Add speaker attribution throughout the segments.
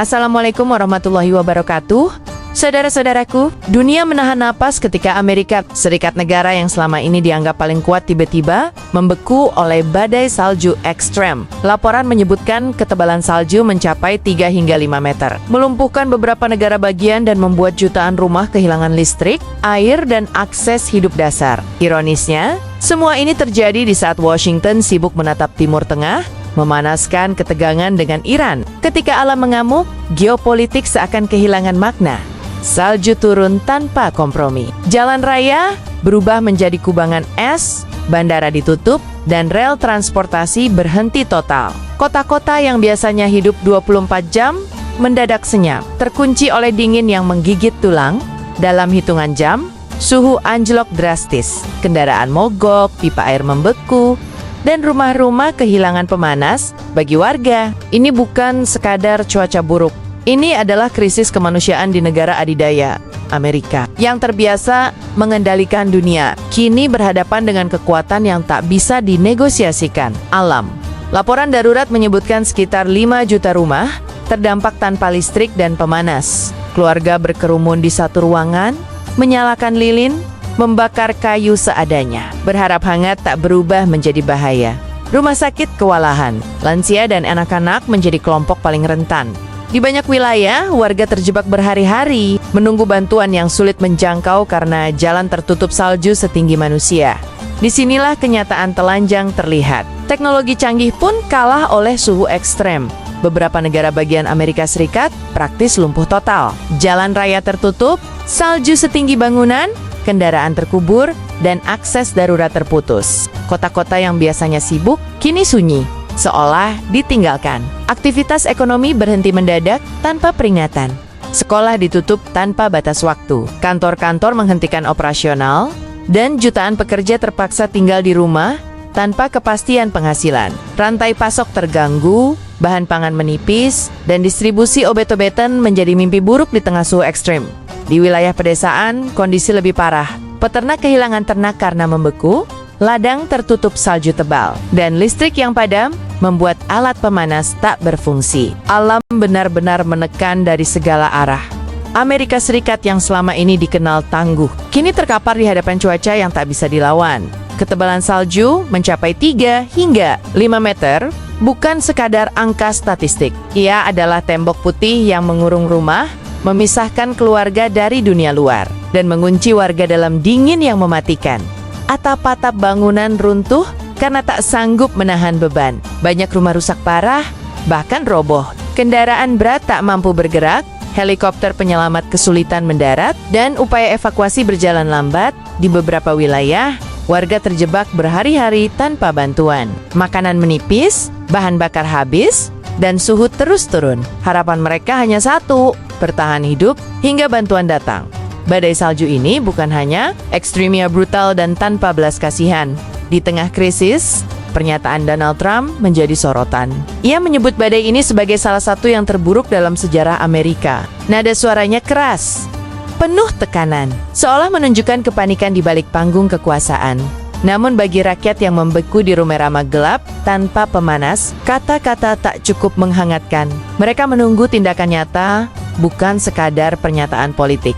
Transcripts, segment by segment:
Speaker 1: Assalamualaikum warahmatullahi wabarakatuh. Saudara-saudaraku, dunia menahan napas ketika Amerika Serikat, negara yang selama ini dianggap paling kuat, tiba-tiba membeku oleh badai salju ekstrem. Laporan menyebutkan ketebalan salju mencapai 3 hingga 5 meter, melumpuhkan beberapa negara bagian dan membuat jutaan rumah kehilangan listrik, air, dan akses hidup dasar. Ironisnya, semua ini terjadi di saat Washington sibuk menatap Timur Tengah, memanaskan ketegangan dengan Iran. Ketika alam mengamuk, geopolitik seakan kehilangan makna. Salju turun tanpa kompromi. Jalan raya berubah menjadi kubangan es, bandara ditutup, dan rel transportasi berhenti total. Kota-kota yang biasanya hidup 24 jam mendadak senyap, terkunci oleh dingin yang menggigit tulang. Dalam hitungan jam, suhu anjlok drastis, kendaraan mogok, pipa air membeku, dan rumah-rumah kehilangan pemanas. Bagi warga, ini bukan sekadar cuaca buruk. Ini adalah krisis kemanusiaan di negara adidaya, Amerika, yang terbiasa mengendalikan dunia, kini berhadapan dengan kekuatan yang tak bisa dinegosiasikan, alam. Laporan darurat menyebutkan sekitar 5 juta rumah terdampak tanpa listrik dan pemanas. Keluarga berkerumun di satu ruangan, menyalakan lilin, membakar kayu seadanya, berharap hangat tak berubah menjadi bahaya. Rumah sakit kewalahan, lansia dan anak-anak menjadi kelompok paling rentan. Di banyak wilayah, warga terjebak berhari-hari, menunggu bantuan yang sulit menjangkau karena jalan tertutup salju setinggi manusia. Disinilah kenyataan telanjang terlihat. Teknologi canggih pun kalah oleh suhu ekstrem. Beberapa negara bagian Amerika Serikat praktis lumpuh total. Jalan raya tertutup, salju setinggi bangunan, kendaraan terkubur, dan akses darurat terputus. Kota-kota yang biasanya sibuk, kini sunyi, seolah ditinggalkan. Aktivitas ekonomi berhenti mendadak tanpa peringatan. Sekolah ditutup tanpa batas waktu. Kantor-kantor menghentikan operasional, dan jutaan pekerja terpaksa tinggal di rumah tanpa kepastian penghasilan. Rantai pasok terganggu, bahan pangan menipis, dan distribusi obat-obatan menjadi mimpi buruk di tengah suhu ekstrim. Di wilayah pedesaan, kondisi lebih parah. Peternak kehilangan ternak karena membeku, ladang tertutup salju tebal, dan listrik yang padam membuat alat pemanas tak berfungsi. Alam benar-benar menekan dari segala arah. Amerika Serikat yang selama ini dikenal tangguh, kini terkapar di hadapan cuaca yang tak bisa dilawan. Ketebalan salju mencapai 3 hingga 5 meter, bukan sekadar angka statistik. Ia adalah tembok putih yang mengurung rumah, memisahkan keluarga dari dunia luar, dan mengunci warga dalam dingin yang mematikan. Atap-atap bangunan runtuh karena tak sanggup menahan beban. Banyak rumah rusak parah, bahkan roboh. Kendaraan berat tak mampu bergerak, helikopter penyelamat kesulitan mendarat, dan upaya evakuasi berjalan lambat. Di beberapa wilayah, warga terjebak berhari-hari tanpa bantuan. Makanan menipis, bahan bakar habis, dan suhu terus turun. Harapan mereka hanya satu, bertahan hidup hingga bantuan datang. Badai salju ini bukan hanya ekstrimnya brutal dan tanpa belas kasihan. Di tengah krisis, pernyataan Donald Trump menjadi sorotan. Ia menyebut badai ini sebagai salah satu yang terburuk dalam sejarah Amerika. Nada suaranya keras, penuh tekanan, seolah menunjukkan kepanikan di balik panggung kekuasaan. Namun bagi rakyat yang membeku di rumah gelap tanpa pemanas, kata-kata tak cukup menghangatkan. Mereka menunggu tindakan nyata, bukan sekadar pernyataan politik.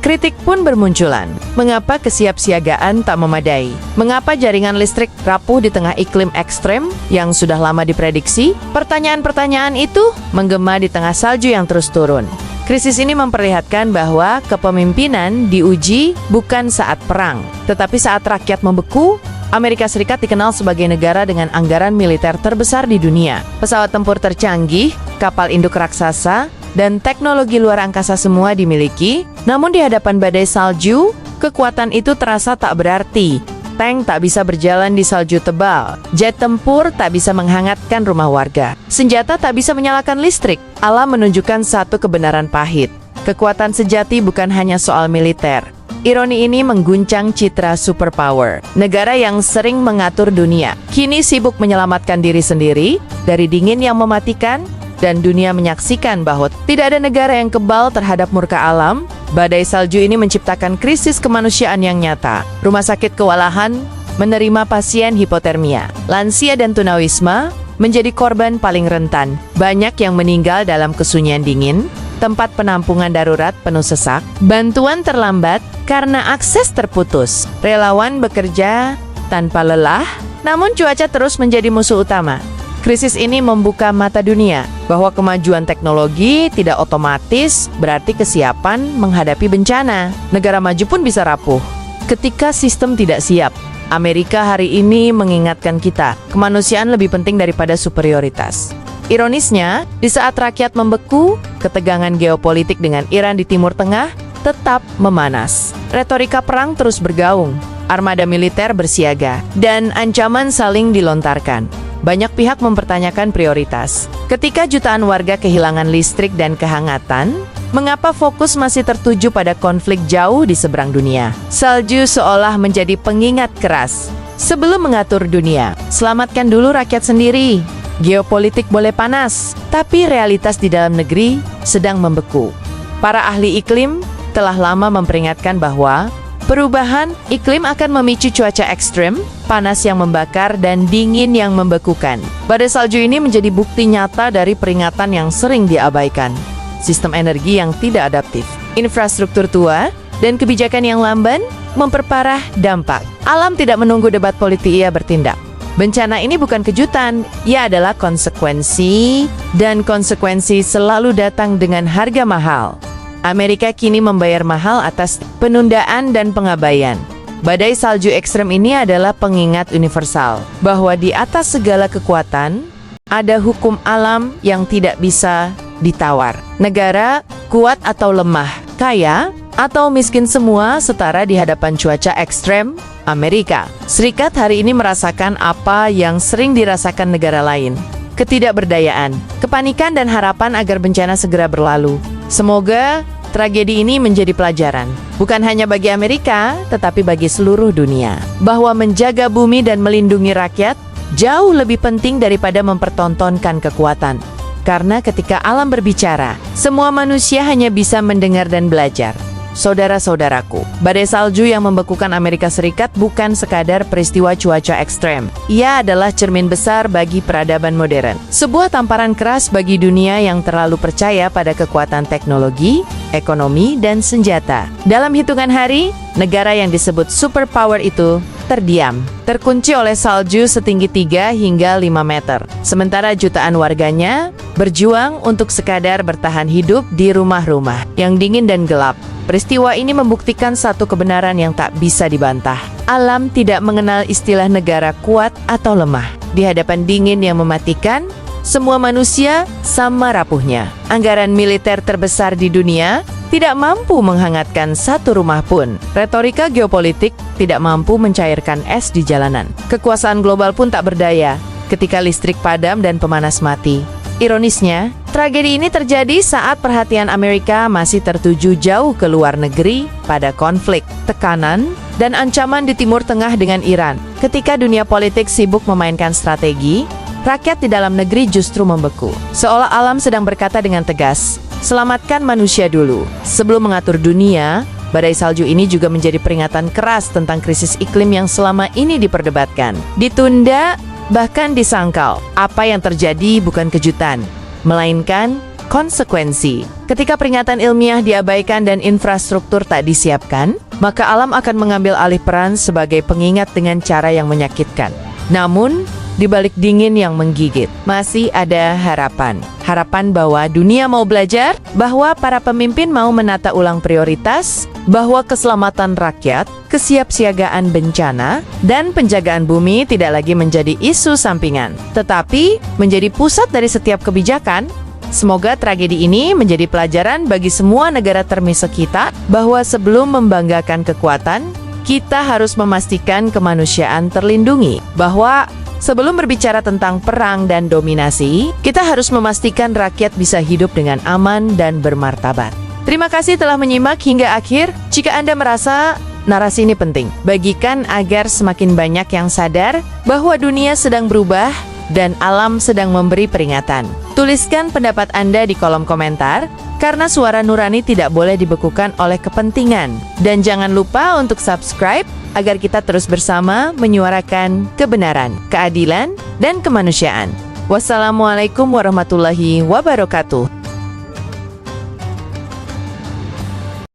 Speaker 1: Kritik pun bermunculan. Mengapa kesiapsiagaan tak memadai? Mengapa jaringan listrik rapuh di tengah iklim ekstrem yang sudah lama diprediksi? Pertanyaan-pertanyaan itu menggema di tengah salju yang terus turun. Krisis ini memperlihatkan bahwa kepemimpinan diuji bukan saat perang, tetapi saat rakyat membeku. Amerika Serikat dikenal sebagai negara dengan anggaran militer terbesar di dunia. Pesawat tempur tercanggih, kapal induk raksasa, dan teknologi luar angkasa semua dimiliki. Namun di hadapan badai salju, kekuatan itu terasa tak berarti. Tank tak bisa berjalan di salju tebal. Jet tempur tak bisa menghangatkan rumah warga. Senjata tak bisa menyalakan listrik. Alam menunjukkan satu kebenaran pahit. Kekuatan sejati bukan hanya soal militer. Ironi ini mengguncang citra superpower. Negara yang sering mengatur dunia, kini sibuk menyelamatkan diri sendiri dari dingin yang mematikan, dan dunia menyaksikan bahwa tidak ada negara yang kebal terhadap murka alam. Badai salju ini menciptakan krisis kemanusiaan yang nyata. Rumah sakit kewalahan menerima pasien hipotermia, lansia dan tunawisma menjadi korban paling rentan. Banyak yang meninggal dalam kesunyian dingin, tempat penampungan darurat penuh sesak, bantuan terlambat karena akses terputus. Relawan bekerja tanpa lelah, namun cuaca terus menjadi musuh utama. Krisis ini membuka mata dunia bahwa kemajuan teknologi tidak otomatis berarti kesiapan menghadapi bencana. Negara maju pun bisa rapuh ketika sistem tidak siap. Amerika hari ini mengingatkan kita, kemanusiaan lebih penting daripada superioritas. Ironisnya, di saat rakyat membeku, ketegangan geopolitik dengan Iran di Timur Tengah tetap memanas. Retorika perang terus bergaung, armada militer bersiaga, dan ancaman saling dilontarkan. Banyak pihak mempertanyakan prioritas. Ketika jutaan warga kehilangan listrik dan kehangatan, mengapa fokus masih tertuju pada konflik jauh di seberang dunia? Salju seolah menjadi pengingat keras. Sebelum mengatur dunia, selamatkan dulu rakyat sendiri. Geopolitik boleh panas, tapi realitas di dalam negeri sedang membeku. Para ahli iklim telah lama memperingatkan bahwa perubahan iklim akan memicu cuaca ekstrem, panas yang membakar, dan dingin yang membekukan. Badai salju ini menjadi bukti nyata dari peringatan yang sering diabaikan. Sistem energi yang tidak adaptif, infrastruktur tua, dan kebijakan yang lamban memperparah dampak. Alam tidak menunggu debat politik, ia bertindak. Bencana ini bukan kejutan, ia adalah konsekuensi, dan konsekuensi selalu datang dengan harga mahal. Amerika kini membayar mahal atas penundaan dan pengabaian. Badai salju ekstrem ini adalah pengingat universal bahwa di atas segala kekuatan ada hukum alam yang tidak bisa ditawar. Negara kuat atau lemah, kaya atau miskin, semua setara di hadapan cuaca ekstrem. Amerika Serikat hari ini merasakan apa yang sering dirasakan negara lain: ketidakberdayaan, kepanikan, dan harapan agar bencana segera berlalu. Semoga tragedi ini menjadi pelajaran, bukan hanya bagi Amerika, tetapi bagi seluruh dunia, bahwa menjaga bumi dan melindungi rakyat jauh lebih penting daripada mempertontonkan kekuatan. Karena ketika alam berbicara, semua manusia hanya bisa mendengar dan belajar. Saudara-saudaraku, badai salju yang membekukan Amerika Serikat bukan sekadar peristiwa cuaca ekstrem. Ia adalah cermin besar bagi peradaban modern. Sebuah tamparan keras bagi dunia yang terlalu percaya pada kekuatan teknologi, ekonomi, dan senjata. Dalam hitungan hari, negara yang disebut superpower itu terdiam, terkunci oleh salju setinggi 3 hingga 5 meter. Sementara jutaan warganya berjuang untuk sekadar bertahan hidup di rumah-rumah yang dingin dan gelap. Peristiwa ini membuktikan satu kebenaran yang tak bisa dibantah. Alam tidak mengenal istilah negara kuat atau lemah. Di hadapan dingin yang mematikan, semua manusia sama rapuhnya. Anggaran militer terbesar di dunia tidak mampu menghangatkan satu rumah pun. Retorika geopolitik tidak mampu mencairkan es di jalanan. Kekuasaan global pun tak berdaya ketika listrik padam dan pemanas mati. Ironisnya, tragedi ini terjadi saat perhatian Amerika masih tertuju jauh ke luar negeri pada konflik, tekanan, dan ancaman di Timur Tengah dengan Iran. Ketika dunia politik sibuk memainkan strategi, rakyat di dalam negeri justru membeku. Seolah alam sedang berkata dengan tegas, selamatkan manusia dulu. Sebelum mengatur dunia, badai salju ini juga menjadi peringatan keras tentang krisis iklim yang selama ini diperdebatkan. Ditunda, bahkan disangkal. Apa yang terjadi bukan kejutan, melainkan konsekuensi. Ketika peringatan ilmiah diabaikan dan infrastruktur tak disiapkan, maka alam akan mengambil alih peran sebagai pengingat dengan cara yang menyakitkan. Namun, di balik dingin yang menggigit, masih ada harapan. Harapan bahwa dunia mau belajar, bahwa para pemimpin mau menata ulang prioritas, bahwa keselamatan rakyat, kesiapsiagaan bencana, dan penjagaan bumi tidak lagi menjadi isu sampingan, tetapi menjadi pusat dari setiap kebijakan. Semoga tragedi ini menjadi pelajaran bagi semua negara termisek kita, bahwa sebelum membanggakan kekuatan, kita harus memastikan kemanusiaan terlindungi, bahwa sebelum berbicara tentang perang dan dominasi, kita harus memastikan rakyat bisa hidup dengan aman dan bermartabat. Terima kasih telah menyimak hingga akhir. Jika Anda merasa narasi ini penting, bagikan agar semakin banyak yang sadar bahwa dunia sedang berubah dan alam sedang memberi peringatan. Tuliskan pendapat Anda di kolom komentar, karena suara nurani tidak boleh dibekukan oleh kepentingan. Dan jangan lupa untuk subscribe agar kita terus bersama menyuarakan kebenaran, keadilan, dan kemanusiaan. Wassalamualaikum warahmatullahi wabarakatuh.